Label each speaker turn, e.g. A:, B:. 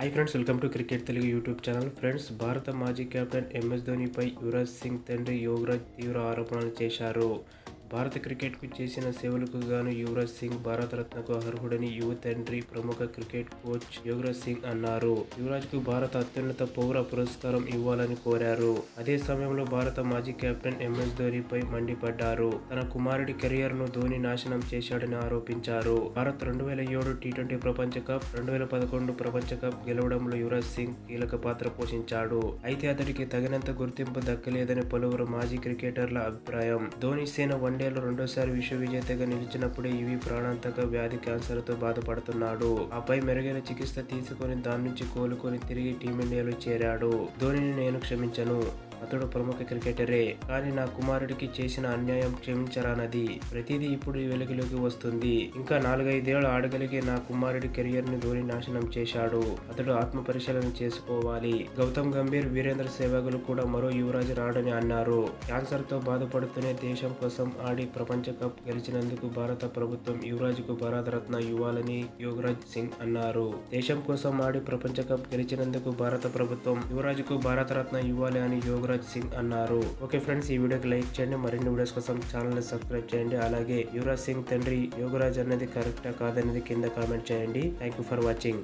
A: Hi friends, welcome to cricket Telugu YouTube channel. Friends, భారత మాజీ captain MS ధోనిపై Yuvraj Singh తండ్రి యువరాజ్ తీవ్ర ఆరోపణలు చేశారు. భారత క్రికెట్కు చేసిన సేవలకు గాను యువరాజ్ సింగ్ భారతరత్నకు అర్హుడని యువ తండ్రి ప్రముఖ క్రికెట్ కోచ్ యువరాజ్ సింగ్ అన్నారు. యువరాజ్కు భారత అత్యున్నత పౌర పురస్కారం ఇవ్వాలని కోరారు. అదే సమయంలో భారత మాజీ కెప్టెన్ ఎంఎస్ ధోనిపై మండిపడ్డారు. తన కుమారుడి కెరియర్ను ధోని నాశనం చేశాడని ఆరోపించారు. భారత్ 2007 టీ20 ప్రపంచ కప్, 2011 ప్రపంచ కప్ గెలవడంలో యువరాజ్ సింగ్ కీలక పాత్ర పోషించాడు. అయితే అతడికి తగినంత గుర్తింపు దక్కలేదని పలువురు మాజీ క్రికెటర్ల అభిప్రాయం. ధోని సేన వన్డేలో రెండోసారి విశ్వ విజేతగా నిలిచినప్పుడే ఇవి ప్రాణాంతక వ్యాధి క్యాన్సర్తో బాధపడుతున్నాడు. ఆపై మెరుగైన చికిత్స తీసుకుని దాని నుంచి కోలుకొని తిరిగి టీమిండియాలో చేరాడు. ధోనిని నేను క్షమించను. అతడు ప్రముఖ క్రికెటరే, కానీ నా కుమారుడికి చేసిన అన్యాయం క్షమించరానది. ప్రతిదీ ఇప్పుడు వెలుగులోకి వస్తుంది. ఇంకా 4-5 ఏళ్లు ఆడగలిగే నా కుమారుడి కెరియర్ ని ధోని నాశనం చేశాడు. అతడు ఆత్మ పరిశీలన చేసుకోవాలి. గౌతమ్ గంభీర్, వీరేంద్ర సెహ్వాగ్ కూడా మరో యువరాజ్ రాడని అన్నారు. క్యాన్సర్ తో బాధపడుతూనే దేశం కోసం ఆడి ప్రపంచ కప్ గెలిచినందుకు భారత ప్రభుత్వం యువరాజ్ కు భారతరత్న ఇవ్వాలని యువరాజ్ సింగ్ అన్నారు. దేశం కోసం ఆడి ప్రపంచ కప్ గెలిచినందుకు భారత ప్రభుత్వం యువరాజ్ కు భారతరత్న ఇవ్వాలి అని యువరాజ్ సింగ్ అన్నారు. ఓకే ఫ్రెండ్స్, ఈ వీడియోకి లైక్ చేయండి. మరిన్ని వీడియోస్ కోసం ఛానల్ ని సబ్స్క్రైబ్ చేయండి. అలాగే యువరాజ్ సింగ్ తండ్రి యువరాజ్ అన్నది కరెక్టా కాదనేది కింద కామెంట్ చేయండి. Thank you for watching.